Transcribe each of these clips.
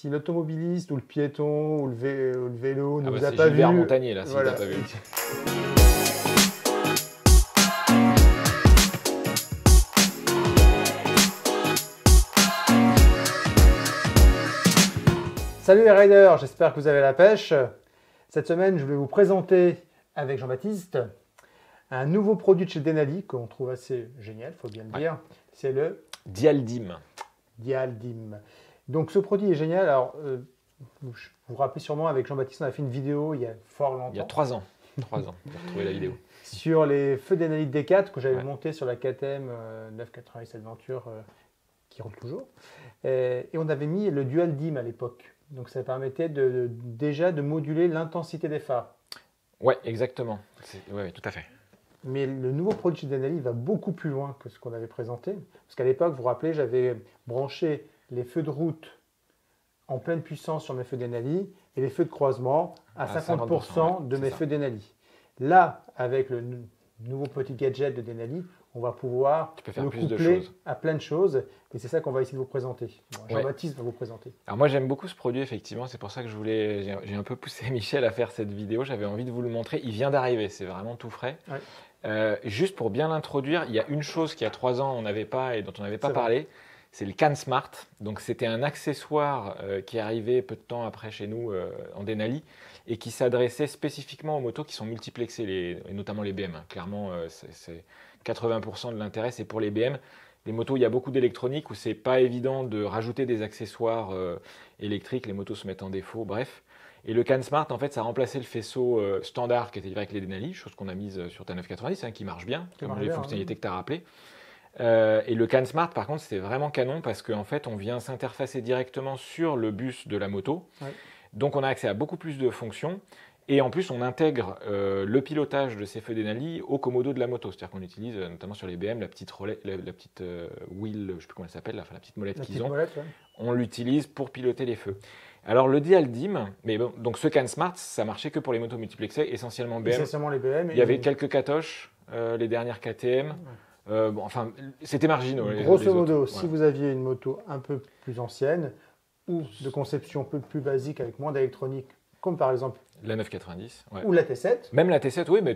si l'automobiliste ou le piéton ou le vélo ne vous a c'est pas Gilbert vu, Montagnier là, si voilà. t'as pas vu. Salut les riders, j'espère que vous avez la pêche. Cette semaine, je vais vous présenter avec Jean-Baptiste un nouveau produit de chez Denali qu'on trouve assez génial, il faut bien le dire. C'est le Dialdim. Dialdim. Donc ce produit est génial. Alors, vous vous rappelez sûrement avec Jean-Baptiste, on a fait une vidéo il y a fort longtemps. Il y a 3 ans. 3 ans, j'ai retrouvé la vidéo. Sur les feux Denali D4 que j'avais monté sur la KTM 990 Adventure qui roule toujours. Et on avait mis le Dualdim à l'époque. Donc ça permettait déjà de moduler l'intensité des phares. Ouais, exactement. Ouais, tout à fait. Mais le nouveau produit chez Denali va beaucoup plus loin que ce qu'on avait présenté. Parce qu'à l'époque, vous vous rappelez, j'avais branché les feux de route en pleine puissance sur mes feux Denali et les feux de croisement à 50% de mes feux Denali. Là, avec le nouveau petit gadget de Denali, on va pouvoir le coupler à plein de choses. Et c'est ça qu'on va essayer de vous présenter. Bon, Jean-Baptiste va vous présenter. Alors moi, j'aime beaucoup ce produit, effectivement. C'est pour ça que j'ai un peu poussé Michel à faire cette vidéo. J'avais envie de vous le montrer. Il vient d'arriver. C'est vraiment tout frais. Ouais. Juste pour bien l'introduire, il y a une chose qu'il y a 3 ans, on n'avait pas et dont on n'avait pas parlé. C'est le CanSmart. Donc, c'était un accessoire qui est arrivé peu de temps après chez nous en Denali et qui s'adressait spécifiquement aux motos qui sont multiplexées, et notamment les BM. Clairement, c'est 80% de l'intérêt, c'est pour les BM. Les motos, il y a beaucoup d'électronique où c'est pas évident de rajouter des accessoires électriques. Les motos se mettent en défaut, bref. Et le CanSmart, en fait, ça a remplacé le faisceau standard qui était livré avec les Denali, chose qu'on a mise sur ta 990, qui marche bien, comme les fonctionnalités que tu as rappelées. Et le CanSmart, par contre, c'était vraiment canon parce qu'en fait, on vient s'interfacer directement sur le bus de la moto. Ouais. Donc, on a accès à beaucoup plus de fonctions. Et en plus, on intègre le pilotage de ces feux Denali au commodo de la moto. C'est-à-dire qu'on utilise, notamment sur les BM, la petite wheel, je ne sais plus comment elle s'appelle, la petite molette qu'ils ont. Ouais. On l'utilise pour piloter les feux. Alors, le Dialdim, mais bon, donc ce CanSmart, ça marchait que pour les motos multiplexées, essentiellement BM. Essentiellement les BM. Il y avait quelques katoches, les dernières KTM. Ouais. Enfin, c'était marginal. Grosso modo, si vous aviez une moto un peu plus ancienne ou de conception un peu plus basique avec moins d'électronique, comme par exemple la 990 ou la T7. Même la T7, oui, mais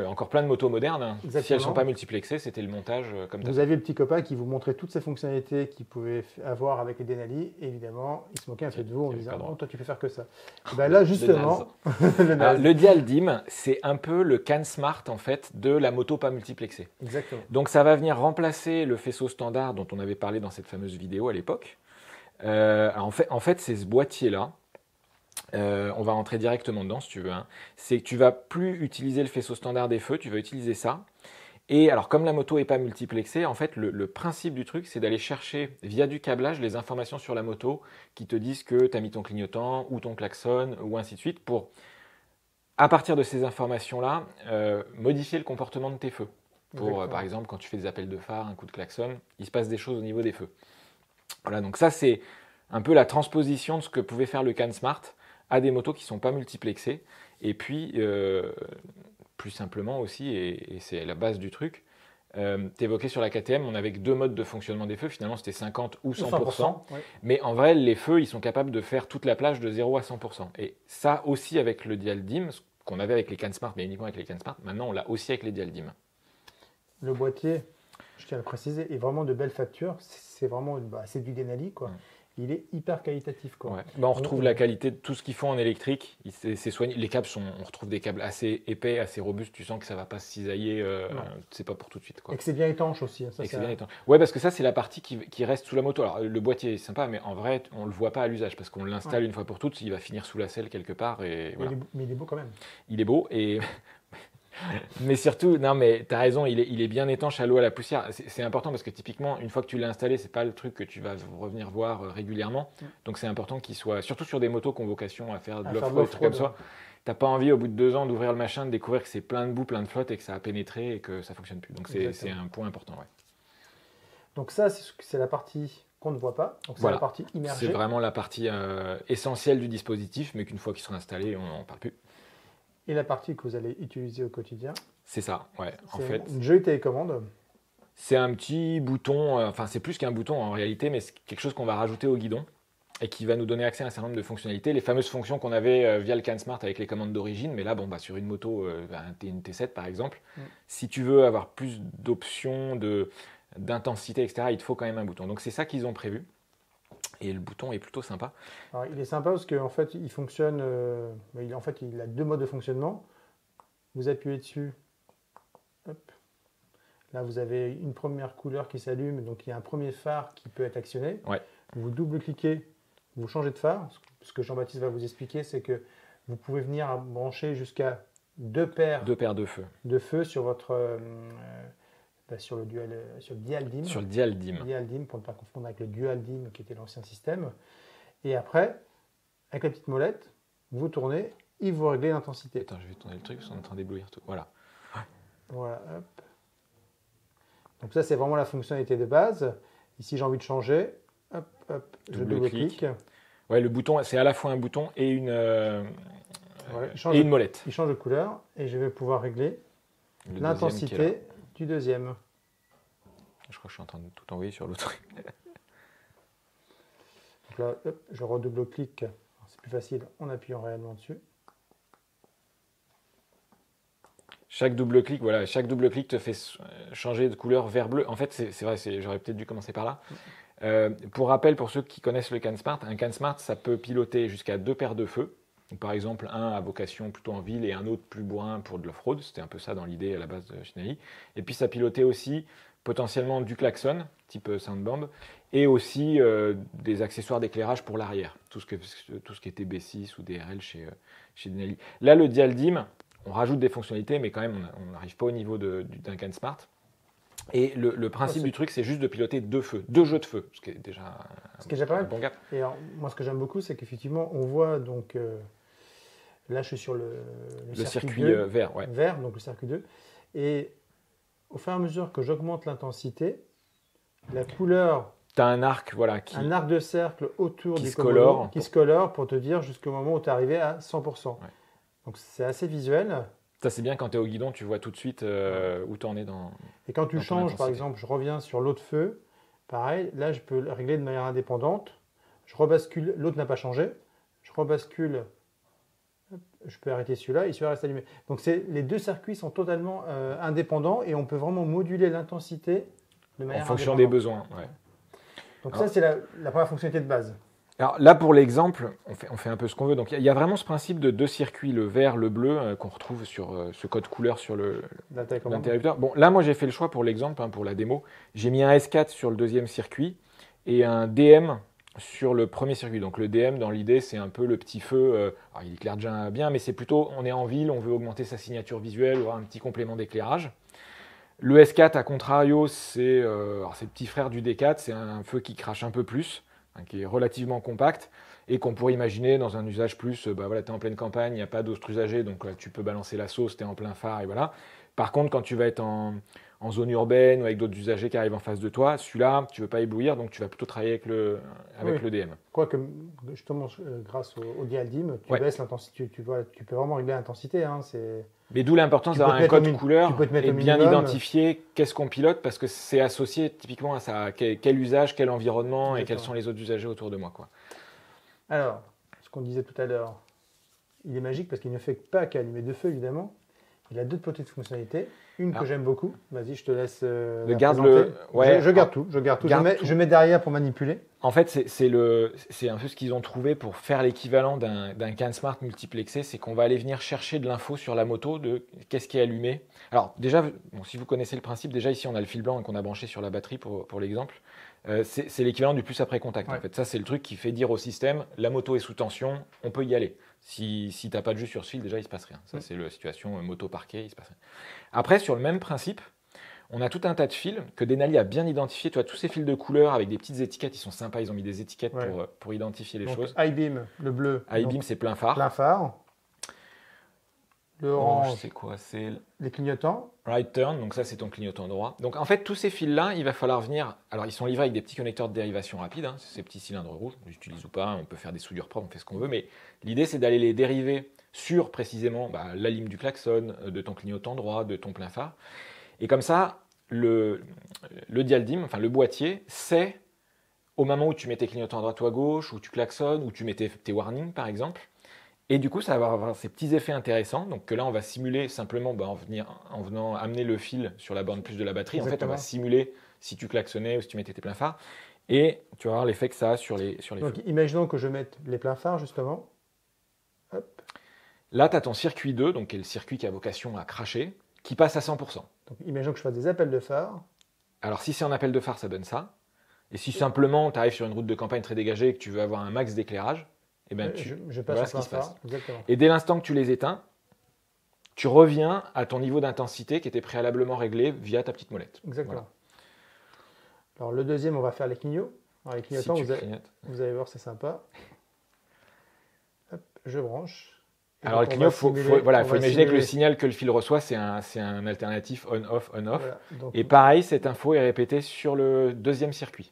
encore plein de motos modernes. Hein. Si elles ne sont pas multiplexées, c'était le montage comme ça. Vous aviez le petit copain qui vous montrait toutes ces fonctionnalités qu'il pouvait avoir avec les Denali. Évidemment, il se moquait un peu de vous en disant non, toi tu peux faire que ça. Et ben là, justement, le Dialdim, c'est un peu le CanSmart en fait de la moto pas multiplexée. Exactement. Donc ça va venir remplacer le faisceau standard dont on avait parlé dans cette fameuse vidéo à l'époque. En fait, c'est ce boîtier-là. On va rentrer directement dedans si tu veux. Hein. C'est que tu vas plus utiliser le faisceau standard des feux, tu vas utiliser ça. Et alors comme la moto n'est pas multiplexée, en fait le principe du truc c'est d'aller chercher via du câblage les informations sur la moto qui te disent que tu as mis ton clignotant ou ton klaxon ou ainsi de suite pour, à partir de ces informations-là, modifier le comportement de tes feux. Pour par exemple quand tu fais des appels de phare, un coup de klaxon, il se passe des choses au niveau des feux. Voilà, donc ça c'est un peu la transposition de ce que pouvait faire le CanSmart à des motos qui ne sont pas multiplexées. Et puis, plus simplement aussi, et c'est la base du truc, tu évoquais sur la KTM, on avait 2 modes de fonctionnement des feux. Finalement, c'était 50 ou 100%. Ouais. Mais en vrai, les feux, ils sont capables de faire toute la plage de 0 à 100%. Et ça aussi avec le Dialdim, ce qu'on avait avec les CanSmart, mais uniquement avec les CanSmart, maintenant, on l'a aussi avec les Dialdim. Le boîtier, je tiens à le préciser, est vraiment de belle facture. C'est vraiment c'est du Denali, quoi. Il est hyper qualitatif. Quoi. Ouais. On retrouve la qualité de tout ce qu'ils font en électrique. C'est soigné. Les câbles on retrouve des câbles assez épais, assez robustes. Tu sens que ça ne va pas se cisailler. C'est pas pour tout de suite. Quoi. Et que c'est bien étanche aussi. Ça, bien étanche. Ouais, parce que ça, c'est la partie qui reste sous la moto. Alors, le boîtier est sympa, mais en vrai, on ne le voit pas à l'usage parce qu'on l'installe une fois pour toutes. Il va finir sous la selle quelque part. Et voilà. Mais il est beau quand même. Il est beau et... Mais surtout, non mais tu as raison, il est bien étanche à l'eau, à la poussière. C'est important parce que typiquement, une fois que tu l'as installé, c'est pas le truc que tu vas revenir voir régulièrement. Donc c'est important qu'il soit, surtout sur des motos qui ont vocation à faire de l'off-road, des trucs comme ça. T'as pas envie au bout de 2 ans d'ouvrir le machin, de découvrir que c'est plein de boue, plein de flotte et que ça a pénétré et que ça fonctionne plus. Donc c'est un point important. Ouais. Donc ça, c'est la partie qu'on ne voit pas. Donc c'est la partie immergée. C'est vraiment la partie essentielle du dispositif, mais qu'une fois qu'il sera installé, on n'en parle plus. Et la partie que vous allez utiliser au quotidien. C'est ça, ouais. C'est une jolie télécommande. C'est un petit bouton, enfin c'est plus qu'un bouton en réalité, mais c'est quelque chose qu'on va rajouter au guidon. et qui va nous donner accès à un certain nombre de fonctionnalités, les fameuses fonctions qu'on avait via le CAN Smart avec les commandes d'origine, mais là, sur une moto, une T7 par exemple, si tu veux avoir plus d'options, d'intensité, etc., il te faut quand même un bouton. Donc c'est ça qu'ils ont prévu, et le bouton est plutôt sympa. Alors, il est sympa parce qu'en fait, il fonctionne, il a 2 modes de fonctionnement. Vous appuyez dessus, hop. Là, vous avez une première couleur qui s'allume, donc il y a un premier phare qui peut être actionné. Ouais. Vous double-cliquez, vous changez de phare. Ce que Jean-Baptiste va vous expliquer, c'est que vous pouvez venir brancher jusqu'à 2 paires de feu sur votre sur le dial dim. Sur le dial dim. Dial dim, pour ne pas confondre avec le dual dim qui était l'ancien système. Et après, avec la petite molette, vous tournez et vous réglez l'intensité. Attends, je vais tourner le truc parce qu'on est en train d'éblouir tout. Voilà. Voilà, hop. Donc ça, c'est vraiment la fonctionnalité de base. Ici, j'ai envie de changer. Hop, hop, je double-clique. Ouais, le bouton, c'est à la fois un bouton et une molette. Il change de couleur et je vais pouvoir régler l'intensité du deuxième. Je crois que je suis en train de tout envoyer sur l'autre. Donc là, hop, je redouble-clique. C'est plus facile en appuyant réellement dessus. Chaque double clic te fait changer de couleur vert bleu. En fait, c'est vrai, j'aurais peut-être dû commencer par là. Pour rappel, pour ceux qui connaissent le CAN Smart, un CAN Smart, ça peut piloter jusqu'à 2 paires de feux. Donc, par exemple, un à vocation plutôt en ville et un autre plus bourrin pour de l'off-road. C'était un peu ça dans l'idée à la base de Denali. Et puis, ça pilotait aussi potentiellement du klaxon, type Soundbomb, et aussi des accessoires d'éclairage pour l'arrière. Tout ce qui était B6 ou DRL chez Denali. Là, le Dial Dim, on rajoute des fonctionnalités, mais quand même, on n'arrive pas au niveau d'un CAN Smart. Et le principe du truc, c'est juste de piloter 2 feux, 2 jeux de feu, ce qui est déjà pas un bon gap. Et alors, moi, ce que j'aime beaucoup, c'est qu'effectivement, on voit donc là, je suis sur le circuit 2, vert, ouais. Vert, donc le circuit 2. Et au fur et à mesure que j'augmente l'intensité, la couleur. Tu as un arc, un arc de cercle autour qui du se colore, qui se colore pour te dire jusqu'au moment où tu es arrivé à 100%. Ouais. Donc c'est assez visuel. Ça, c'est bien quand tu es au guidon, tu vois tout de suite où tu en es dans. Et quand tu changes, par exemple, je reviens sur l'autre feu, pareil, là je peux le régler de manière indépendante. Je rebascule, l'autre n'a pas changé. Je rebascule, je peux arrêter celui-là et celui-là reste allumé. Donc les 2 circuits sont totalement indépendants et on peut vraiment moduler l'intensité de manière en fonction des besoins. Ouais. Donc ça, c'est la première fonctionnalité de base. Alors là, pour l'exemple, on fait un peu ce qu'on veut. Donc il y a vraiment ce principe de 2 circuits, le vert, le bleu, qu'on retrouve sur ce code couleur sur l'interrupteur. Bon, là, moi, j'ai fait le choix pour l'exemple, pour la démo. J'ai mis un S4 sur le 2e circuit et un DM sur le 1er circuit. Donc le DM, dans l'idée, c'est un peu le petit feu. Alors, il éclaire déjà bien, mais c'est plutôt, on est en ville, on veut augmenter sa signature visuelle, avoir un petit complément d'éclairage. Le S4, à contrario, c'est le petit frère du D4. C'est un feu qui crache un peu plus, qui est relativement compact et qu'on pourrait imaginer dans un usage plus, tu es en pleine campagne, il n'y a pas d'autres usagers, donc tu peux balancer la sauce, tu es en plein phare et voilà. Par contre, quand tu vas être en zone urbaine ou avec d'autres usagers qui arrivent en face de toi, celui-là, tu ne veux pas éblouir, donc tu vas plutôt travailler avec le DM. Quoique, justement, grâce au Dial Dim, tu baisses l'intensité, tu peux vraiment régler l'intensité. Mais d'où l'importance d'avoir un code couleur et bien identifier qu'est-ce qu'on pilote, parce que c'est associé typiquement à ça, quel usage, quel environnement et quels sont les autres usagers autour de moi. Alors, ce qu'on disait tout à l'heure, il est magique parce qu'il ne fait pas qu'allumer 2 feux, évidemment. Il a 2 petites fonctionnalités. Une que j'aime beaucoup. Vas-y, je te laisse la présenter. Je garde tout. Je mets derrière pour manipuler. En fait, c'est un peu ce qu'ils ont trouvé pour faire l'équivalent d'un CAN Smart multiplexé. C'est qu'on va aller venir chercher de l'info sur la moto de qu'est-ce qui est allumé. Alors déjà, si vous connaissez le principe, déjà ici on a le fil blanc qu'on a branché sur la batterie pour l'exemple. C'est l'équivalent du plus après contact. Ouais. En fait, ça c'est le truc qui fait dire au système la moto est sous tension, on peut y aller. Si tu n'as pas de jus sur ce fil, déjà il ne se passe rien. Ça c'est la situation moto parquée, il ne se passe rien. Après, sur le même principe, on a tout un tas de fils que Denali a bien identifiés. Tu vois, tous ces fils de couleur avec des petites étiquettes, ils sont sympas, ils ont mis des étiquettes pour identifier les choses. iBeam, le bleu. iBeam, c'est plein phare. Plein phare. Le orange, c'est quoi? C'est les clignotants. Right turn, donc ça c'est ton clignotant droit. Donc en fait tous ces fils-là, il va falloir venir. Alors ils sont livrés avec des petits connecteurs de dérivation rapide, c'est ces petits cylindres rouges. On les utilise ou pas, on peut faire des soudures propres, on fait ce qu'on veut, mais l'idée c'est d'aller les dériver sur précisément la lime du klaxon, de ton clignotant droit, de ton plein phare. Et comme ça, le dial dim, enfin le boîtier, sait au moment où tu mets tes clignotants à droite ou à gauche, où tu klaxonnes, où tu mets tes warnings par exemple. Et du coup, ça va avoir ces petits effets intéressants. Donc que là, on va simuler simplement en venant amener le fil sur la borne plus de la batterie. Exactement. En fait, on va simuler si tu klaxonnais ou si tu mettais tes pleins phares. Et tu vas voir l'effet que ça a sur les Donc, feux. imaginons que je mette les pleins phares, justement. Hop. Là, tu as ton circuit 2, donc qui est le circuit qui a vocation à cracher, qui passe à 100%. Donc, imaginons que je fasse des appels de phare. Alors, si c'est en appel de phare, ça donne ça. Et si simplement tu arrives sur une route de campagne très dégagée et que tu veux avoir un max d'éclairage, eh ben, je passe voilà en ce qui plein se passe. phare. Exactement. Et dès l'instant que tu les éteins, tu reviens à ton niveau d'intensité qui était préalablement réglé via ta petite molette. Exactement. Voilà. Alors, le deuxième, on va faire les clignotants. Alors, les clignotants, Si vous allez voir, c'est sympa. Hop, je branche. Et alors, le donc, clignot, il faut imaginer que le signal que le fil reçoit, c'est un alternatif on-off, on-off. Voilà. Donc, Et pareil, cette info est répétée sur le deuxième circuit.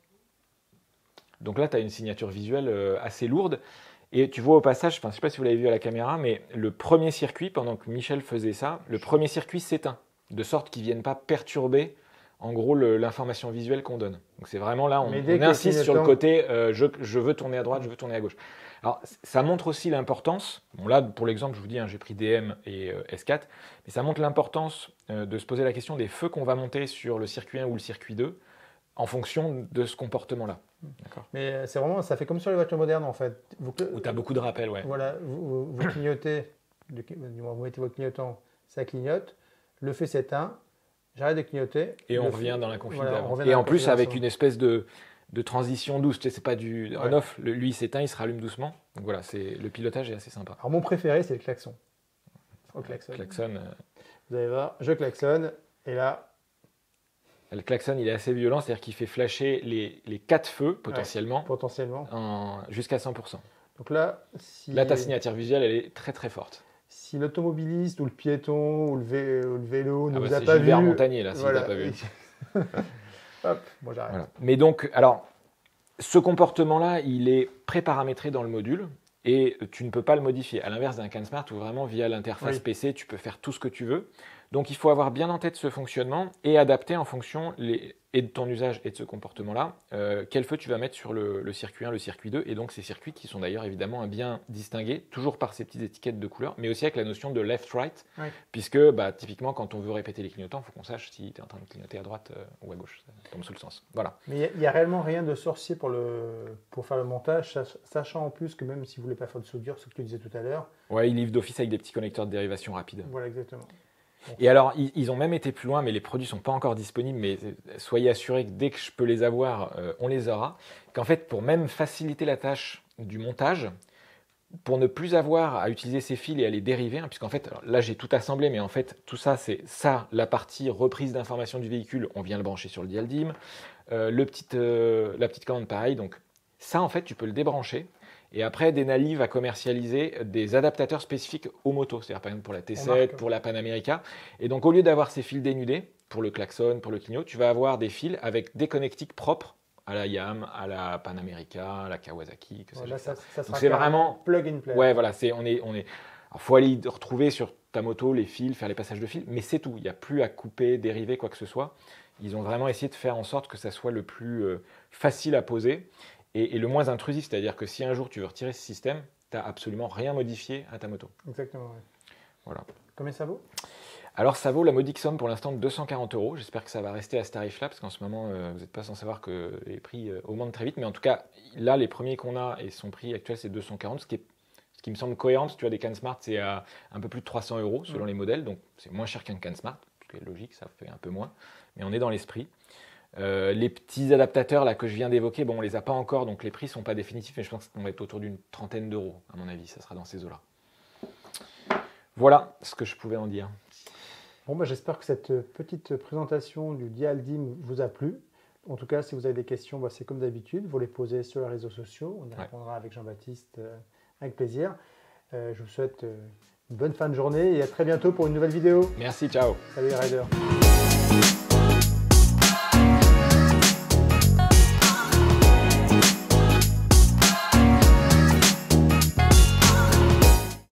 Donc là, tu as une signature visuelle assez lourde. Et tu vois au passage, je ne sais pas si vous l'avez vu à la caméra, mais le premier circuit, pendant que Michel faisait ça, le premier circuit s'éteint, de sorte qu'il ne vienne pas perturber, en gros, l'information visuelle qu'on donne. Donc c'est vraiment là, on insiste sur le côté je veux tourner à droite, je veux tourner à gauche. Alors ça montre aussi l'importance, bon là pour l'exemple je vous dis, j'ai pris DM et S4, mais ça montre l'importance de se poser la question des feux qu'on va monter sur le circuit 1 ou le circuit 2, en fonction de ce comportement-là. Mais c'est vraiment, ça fait comme sur les voitures modernes en fait. Où tu as beaucoup de rappels, ouais. Voilà, vous clignotez, du moins vous mettez votre clignotant, ça clignote, le feu s'éteint, j'arrête de clignoter. Et on revient dans la config voilà, d'avant. Et en plus avec une espèce de transition douce, tu sais, c'est pas du on-off, lui il s'éteint, il se rallume doucement. Donc voilà, le pilotage est assez sympa. Alors mon préféré c'est le klaxon. Au klaxon. Vous allez voir, je klaxonne et là... Le klaxon, il est assez violent, c'est-à-dire qu'il fait flasher les 4 feux potentiellement, jusqu'à 100%. Donc là, là, ta signature visuelle, elle est très très forte. Si l'automobiliste ou le piéton ou le vélo ne vous a pas vu... C'est Gilbert Montagnier, là, si voilà. tu n'as pas vu. Hop, bon, j'arrête. Voilà. Mais donc, alors, ce comportement-là, il est pré-paramétré dans le module et tu ne peux pas le modifier. À l'inverse d'un CanSmart où vraiment, via l'interface PC, tu peux faire tout ce que tu veux. Donc, il faut avoir bien en tête ce fonctionnement et adapter en fonction et de ton usage et de ce comportement-là, quel feu tu vas mettre sur le circuit 1, le circuit 2, et donc ces circuits qui sont d'ailleurs évidemment bien distingués, toujours par ces petites étiquettes de couleurs, mais aussi avec la notion de left-right, puisque typiquement quand on veut répéter les clignotants, il faut qu'on sache si tu es en train de clignoter à droite ou à gauche, ça tombe sous le sens. Voilà. Mais il n'y a réellement rien de sorcier pour faire le montage, sachant en plus que même si vous ne voulez pas faire de soudure, ce que tu disais tout à l'heure. Ouais, il livre d'office avec des petits connecteurs de dérivation rapide. Voilà, exactement. Et alors, ils ont même été plus loin, mais les produits ne sont pas encore disponibles, mais soyez assurés que dès que je peux les avoir, on les aura. Qu'en fait, pour même faciliter la tâche du montage, pour ne plus avoir à utiliser ces fils et à les dériver, puisqu'en fait, là j'ai tout assemblé, mais en fait, tout ça, c'est ça, la partie reprise d'information du véhicule, on vient le brancher sur le dial DIM. La petite commande, pareil. Donc ça, en fait, tu peux le débrancher. Et après, Denali va commercialiser des adaptateurs spécifiques aux motos, c'est-à-dire par exemple pour la T7, pour la Panamérica. Et donc au lieu d'avoir ces fils dénudés, pour le klaxon, pour le clignot, tu vas avoir des fils avec des connectiques propres à la Yam, à la Panamérica, à la Kawasaki. Voilà, ça donc c'est vraiment plug and play. Ouais, voilà, Alors, faut aller retrouver sur ta moto les fils, faire les passages de fils, mais c'est tout. Il n'y a plus à couper, dériver, quoi que ce soit. Ils ont vraiment essayé de faire en sorte que ça soit le plus facile à poser. Et le moins intrusif, c'est-à-dire que si un jour tu veux retirer ce système, tu n'as absolument rien modifié à ta moto. Exactement, oui. Voilà. Combien ça vaut? Alors ça vaut la modique somme pour l'instant de 240 €. J'espère que ça va rester à ce tarif-là, parce qu'en ce moment, vous n'êtes pas sans savoir que les prix augmentent très vite. Mais en tout cas, là, les premiers qu'on a et son prix actuel, c'est 240, ce qui me semble cohérent. Tu as des CanSmart, c'est à un peu plus de 300 € selon les modèles. Donc c'est moins cher qu'un CanSmart, ce qui est logique, ça fait un peu moins. Mais on est dans l'esprit. Les petits adaptateurs là que je viens d'évoquer, bon, on les a pas encore, donc les prix sont pas définitifs, mais je pense qu'on va être autour d'une trentaine d'euros, à mon avis, ça sera dans ces eaux-là. Voilà ce que je pouvais en dire. Bon, j'espère que cette petite présentation du dial DIM vous a plu. En tout cas, si vous avez des questions, c'est comme d'habitude, vous les posez sur les réseaux sociaux, on y répondra avec Jean-Baptiste avec plaisir. Je vous souhaite une bonne fin de journée et à très bientôt pour une nouvelle vidéo. Merci, ciao. Salut les riders.